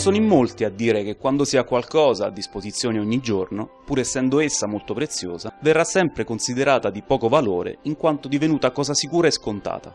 Sono in molti a dire che quando si ha qualcosa a disposizione ogni giorno, pur essendo essa molto preziosa, verrà sempre considerata di poco valore in quanto divenuta cosa sicura e scontata.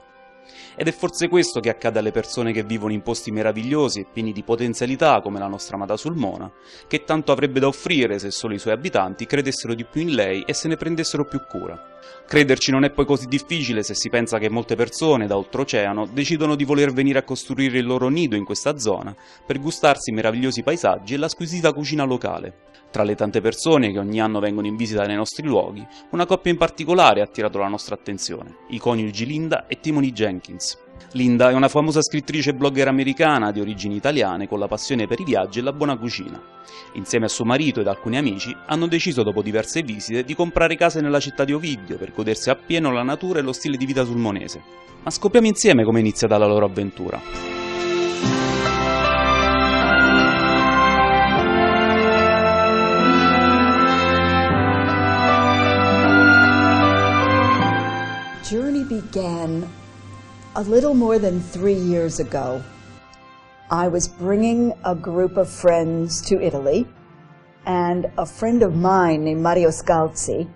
Ed è forse questo che accade alle persone che vivono in posti meravigliosi e pieni di potenzialità come la nostra amata Sulmona, che tanto avrebbe da offrire se solo i suoi abitanti credessero di più in lei e se ne prendessero più cura. Crederci non è poi così difficile se si pensa che molte persone da oltreoceano decidono di voler venire a costruire il loro nido in questa zona per gustarsi i meravigliosi paesaggi e la squisita cucina locale. Tra le tante persone che ogni anno vengono in visita nei nostri luoghi, una coppia in particolare ha attirato la nostra attenzione, i coniugi Linda e Timothy Jenkins. Linda è una famosa scrittrice e blogger americana di origini italiane con la passione per i viaggi e la buona cucina. Insieme a suo marito ed alcuni amici hanno deciso dopo diverse visite di comprare case nella città di Ovidio per godersi appieno la natura e lo stile di vita sulmonese. Ma scopriamo insieme come è iniziata la loro avventura. Journey began a little more than 3 years ago. I was bringing a group of friends to Italy, and a friend of mine named Mario Scalzi,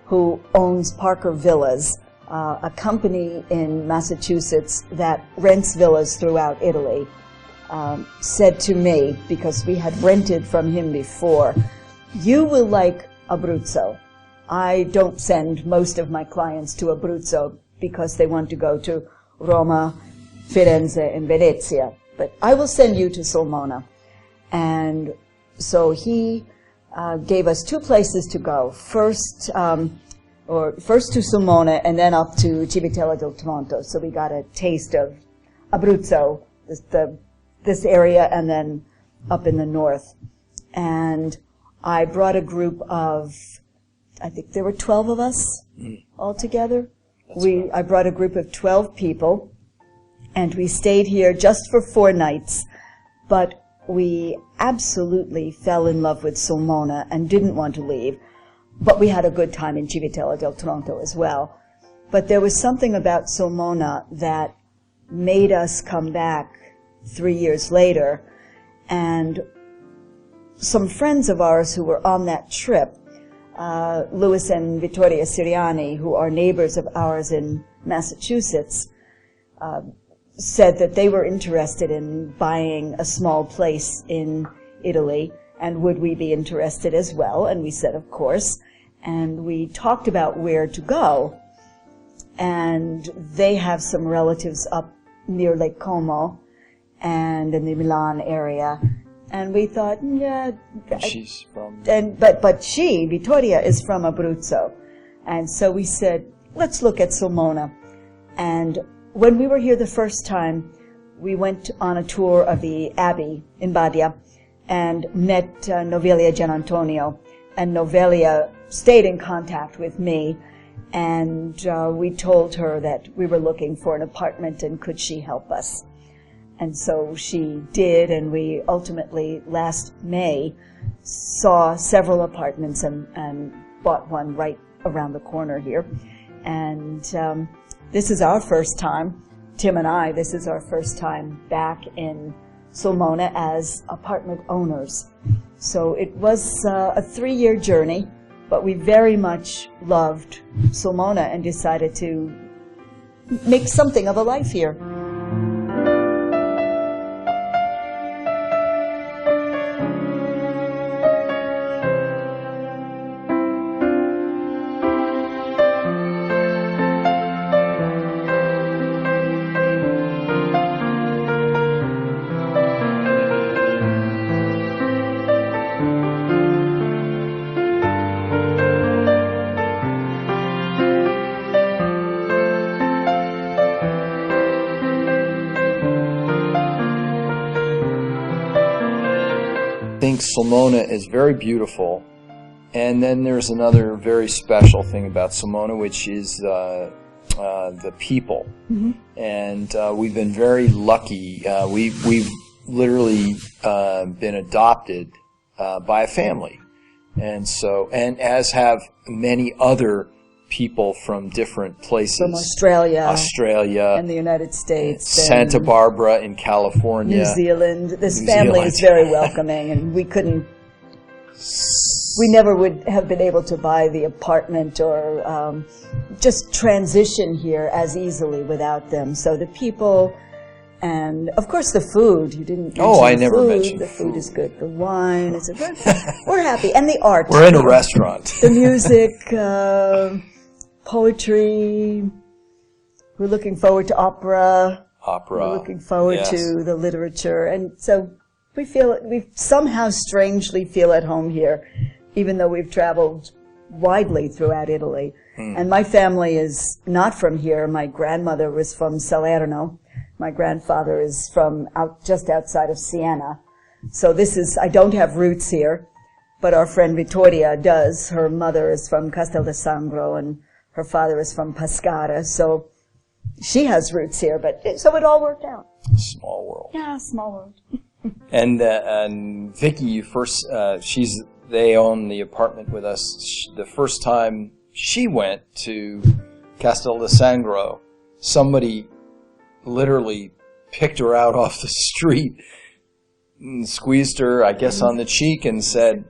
who owns Parker Villas, a company in Massachusetts that rents villas throughout Italy, said to me, because we had rented from him before, "You will like Abruzzo. I don't send most of my clients to Abruzzo because they want to go to Roma, Firenze, and Venezia, but I will send you to Sulmona." And so he gave us 2 places to go. First to Sulmona and then up to Civitella del Tronto. So we got a taste of Abruzzo, this area, and then up in the north. And I brought a group of, I think there were 12 of us all together. I brought a group of 12 people, and we stayed here just for 4 nights, but we absolutely fell in love with Sulmona and didn't want to leave. But we had a good time in Civitella del Tronto as well. But there was something about Sulmona that made us come back 3 years later, and some friends of ours who were on that trip, Louis and Vittoria Siriani, who are neighbors of ours in Massachusetts, said that they were interested in buying a small place in Italy, and would we be interested as well? And we said, of course. And we talked about where to go. And they have some relatives up near Lake Como and in the Milan area. And we thought, yeah. She's from... But she, Vittoria, is from Abruzzo. And so we said, let's look at Sulmona. And when we were here the first time, we went on a tour of the Abbey in Badia and met Novelia Gianantonio. And Novelia stayed in contact with me, and we told her that we were looking for an apartment and could she help us. And so she did, and we ultimately, last May, saw several apartments and bought one right around the corner here. And this is our first time, Tim and I, this is our first time back in Sulmona as apartment owners. So it was a 3-year journey, but we very much loved Sulmona and decided to make something of a life here. I think Sulmona is very beautiful, and then there's another very special thing about Sulmona, which is the people. Mm-hmm. And we've been very lucky. We've literally been adopted by a family, and as have many other people from different places. From Australia, and the United States, Santa Barbara in California, New Zealand. This family is very welcoming, and we never would have been able to buy the apartment or just transition here as easily without them. So the people, and of course the food. You didn't mention I never mentioned the food. Is good. The wine is very. We're happy, and the art. We're in a restaurant. The music, poetry. We're looking forward to opera. We're looking forward to the literature, and so we somehow strangely feel at home here, even though we've traveled widely throughout Italy. And my family is not from here. My grandmother was from Salerno. My grandfather is from just outside of Siena. So I don't have roots here, but our friend Vittoria does. Her mother is from Castel de Sangro, and her father is from Pescara. So she has roots here, so it all worked out. Small world. Yeah, small world. And Vicky, they own the apartment with us. The first time she went to Castel de Sangro, somebody literally picked her out off the street and squeezed her, I guess, on the cheek and said,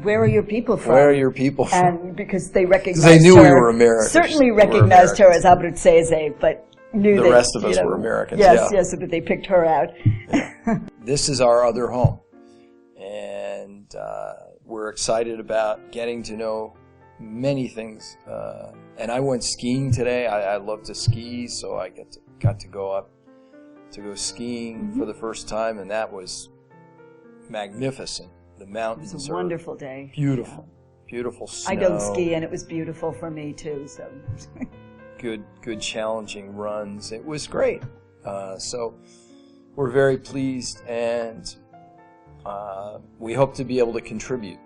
"Where are your people from?" Where are your people from? And because they recognized they knew her, we were Americans. Certainly recognized her as Abruzzese, but knew the rest of us were Americans. Yes, so that they picked her out. This is our other home, and we're excited about getting to know many things. And I went skiing today. I love to ski, so I got to go up to go skiing for the first time, and that was magnificent. The mountains. It was a wonderful day. Beautiful, beautiful snow. I don't ski, and it was beautiful for me too. So good challenging runs. It was great. So we're very pleased, and we hope to be able to contribute.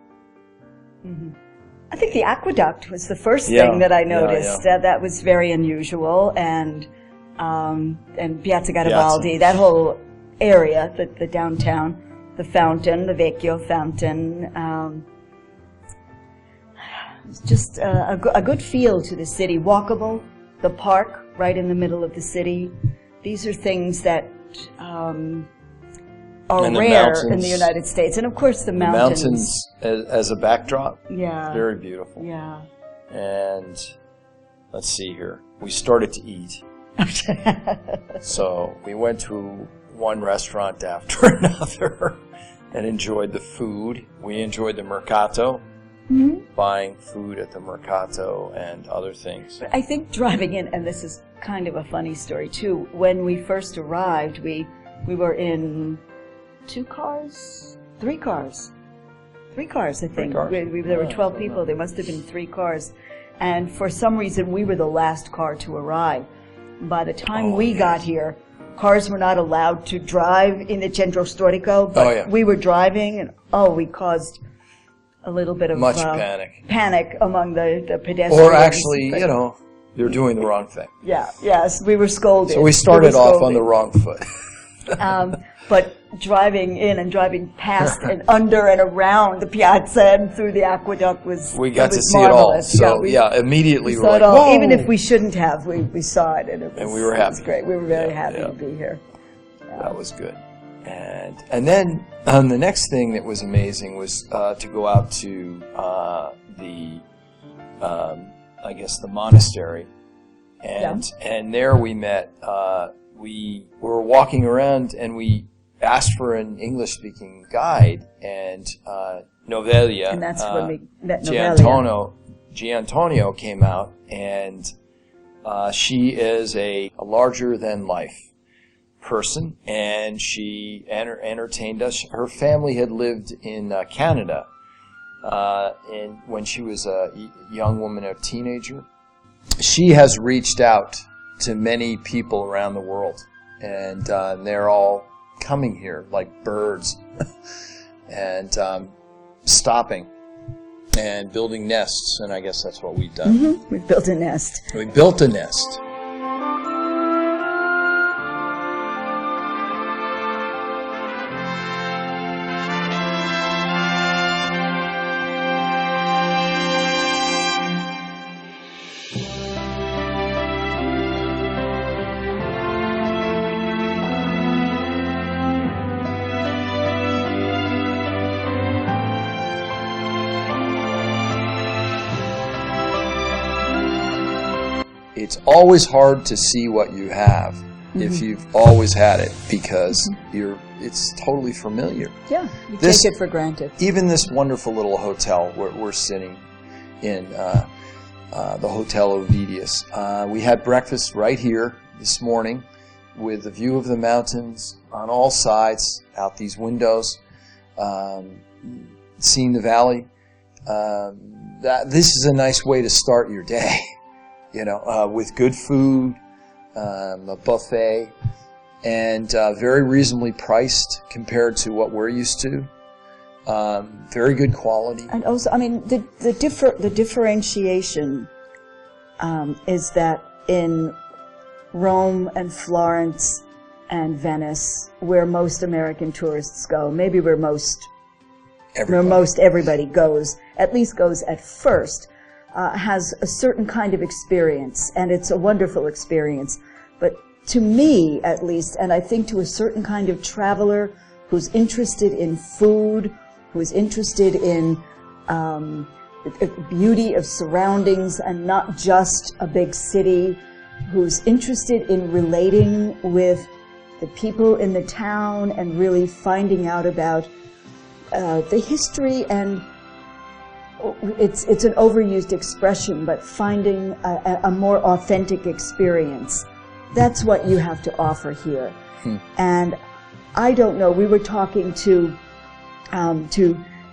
I think the aqueduct was the first thing that I noticed. That was very unusual, and Piazza Garibaldi, that whole area, the downtown, the fountain, the Vecchio fountain, just a good feel to the city. Walkable, the park right in the middle of the city. These are things that are rare in the United States. And of course the mountains. The mountains as a backdrop. Yeah. Very beautiful. Yeah. And let's see here. We started to eat. So we went to one restaurant after another and enjoyed the food. We enjoyed the mercato, buying food at the mercato and other things. But I think driving in, and this is kind of a funny story too, when we first arrived, we were in three cars, I think. There were 12 people. There must have been 3 cars. And for some reason, we were the last car to arrive. By the time we got here, cars were not allowed to drive in the Centro Storico, but we were driving, and we caused a little bit of panic among the pedestrians. Or actually, you're doing the wrong thing. Yes, we were scolded. So we started off on the wrong foot. But driving in and driving past and under and around the piazza and through the aqueduct was we got to see marvelous. it all. So immediately we were like, whoa! Even if we shouldn't have, we saw it, and we were happy. It was great. We were very happy to be here. That was good. And then the next thing that was amazing was to go out to the monastery, and there we met. We were walking around and we asked for an English-speaking guide, and Novelia, and that's when we met Giantonio came out, and she is a larger-than-life person, and she entertained us. Her family had lived in Canada when she was a young woman, a teenager. She has reached out to many people around the world, and they're all coming here like birds and stopping and building nests, and I guess that's what we've done. We've built a nest. We built a nest. It's always hard to see what you have if you've always had it, because it's totally familiar. Yeah, you take it for granted. Even this wonderful little hotel where we're sitting in, the Hotel Ovidius. We had breakfast right here this morning with a view of the mountains on all sides, out these windows, seeing the valley. This is a nice way to start your day. You know, with good food, a buffet, and very reasonably priced compared to what we're used to. Very good quality. And also, I mean, the differentiation is that in Rome and Florence and Venice, where most American tourists go, maybe where most everybody goes, at least goes at first, has a certain kind of experience, and it's a wonderful experience. But to me, at least, and I think to a certain kind of traveler who's interested in food, who's interested in the beauty of surroundings and not just a big city, who's interested in relating with the people in the town and really finding out about the history and it's an overused expression, but finding a more authentic experience. That's what you have to offer here. And I don't know, we were talking to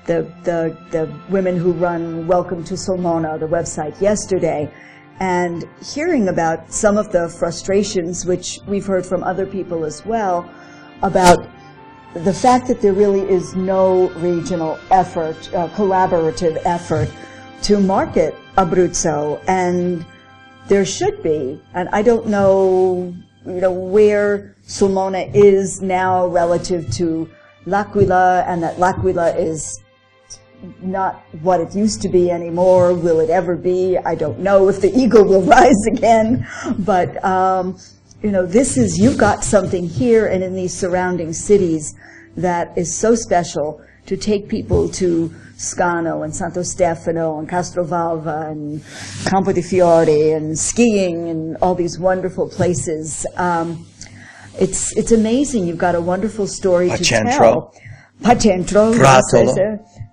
the women who run Welcome to Sulmona, the website, yesterday, and hearing about some of the frustrations, which we've heard from other people as well, about the fact that there really is no regional effort, collaborative effort to market Abruzzo, and there should be. And I don't know, where Sulmona is now relative to L'Aquila, and that L'Aquila is not what it used to be anymore. Will it ever be? I don't know if the eagle will rise again, but you've got something here and in these surrounding cities that is so special to take people to Scano and Santo Stefano and Castrovalva and Campo di Fiore and skiing and all these wonderful places. It's amazing. You've got a wonderful story to tell. Pacentro.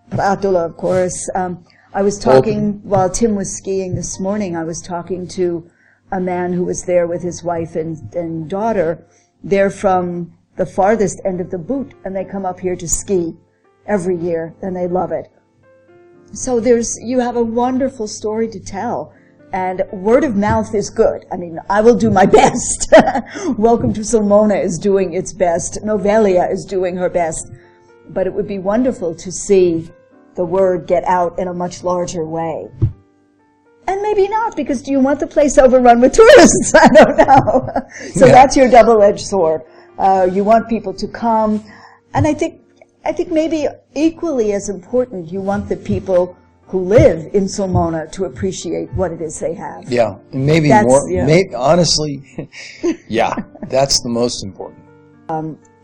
Pratola, of course. I was talking, while Tim was skiing this morning, I was talking to a man who was there with his wife and daughter. They're from the farthest end of the boot, and they come up here to ski every year, and they love it. So you have a wonderful story to tell, and word of mouth is good. I mean, I will do my best. Welcome to Sulmona is doing its best. Novelia is doing her best. But it would be wonderful to see the word get out in a much larger way. And maybe not, because do you want the place overrun with tourists? I don't know. So that's your double-edged sword. You want people to come, and I think maybe equally as important, you want the people who live in Sulmona to appreciate what it is they have. Yeah, and maybe more. Yeah. Honestly, yeah, that's the most important.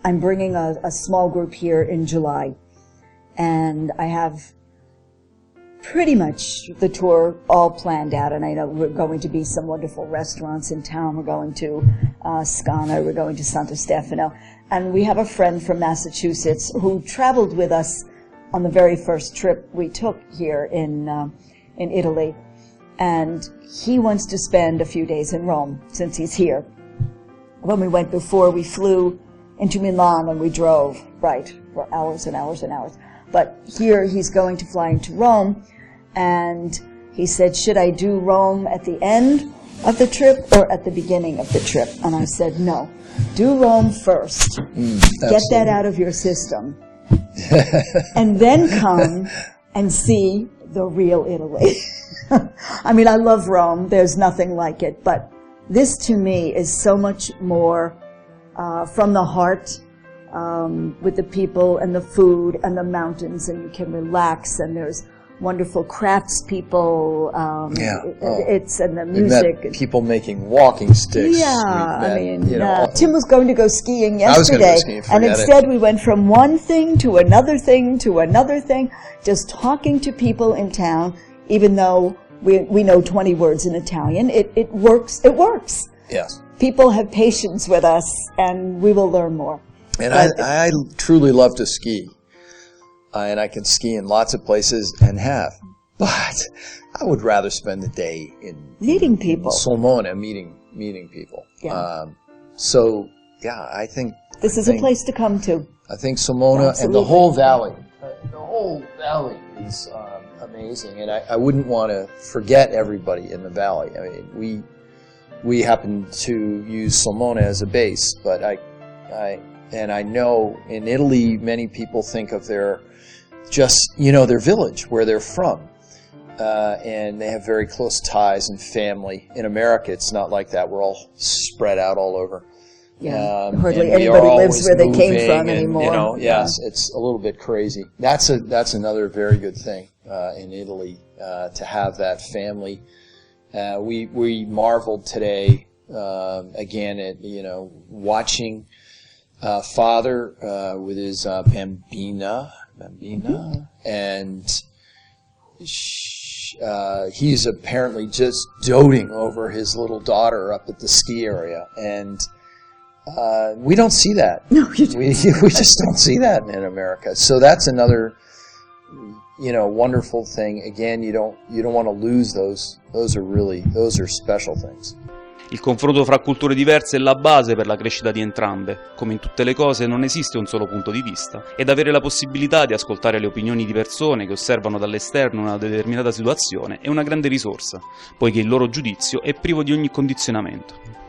I'm bringing a small group here in July, and I have pretty much the tour all planned out, and I know we're going to be some wonderful restaurants in town. We're going to Scano, we're going to Santo Stefano, and we have a friend from Massachusetts who traveled with us on the very first trip we took here in Italy, and he wants to spend a few days in Rome since he's here. When we went before, we flew into Milan and we drove, for hours and hours and hours. But here he's going to fly into Rome, and he said, should I do Rome at the end of the trip or at the beginning of the trip? And I said, no, do Rome first. Get that out of your system. And then come and see the real Italy. I mean, I love Rome. There's nothing like it. But this, to me, is so much more from the heart, with the people and the food and the mountains, and you can relax, and there's wonderful craftspeople. It's and the We music. met people making walking sticks. Yeah, We met, I mean, you know, Tim was going to go skiing I was gonna go yesterday, skiing, and forget instead we went from one thing to another thing to another thing, just talking to people in town. Even though we know 20 words in Italian, it works. It works. yes. People have patience with us, and we will learn more. And I truly love to ski. And I can ski in lots of places and have. But I would rather spend the day in Meeting people. Sulmona, meeting people. Yeah. So, yeah, I think... This is a place to come to. I think Sulmona and the whole valley. The whole valley is amazing. And I wouldn't want to forget everybody in the valley. I mean, we happen to use Sulmona as a base, but I know in Italy many people think of their village where they're from, and they have very close ties and family. In America, it's not like that. We're all spread out all over. Yeah, hardly anybody lives where they came from anymore. Yes, it's a little bit crazy. That's another very good thing in Italy, to have that family. We marveled today again at watching father with his bambina, and he's apparently just doting over his little daughter up at the ski area, and we don't see that. No, you don't. We just don't see that in America. So that's another wonderful thing. Again, you don't want to lose those. Those are special things. Il confronto fra culture diverse è la base per la crescita di entrambe. Come in tutte le cose non esiste un solo punto di vista, ed avere la possibilità di ascoltare le opinioni di persone che osservano dall'esterno una determinata situazione è una grande risorsa, poiché il loro giudizio è privo di ogni condizionamento.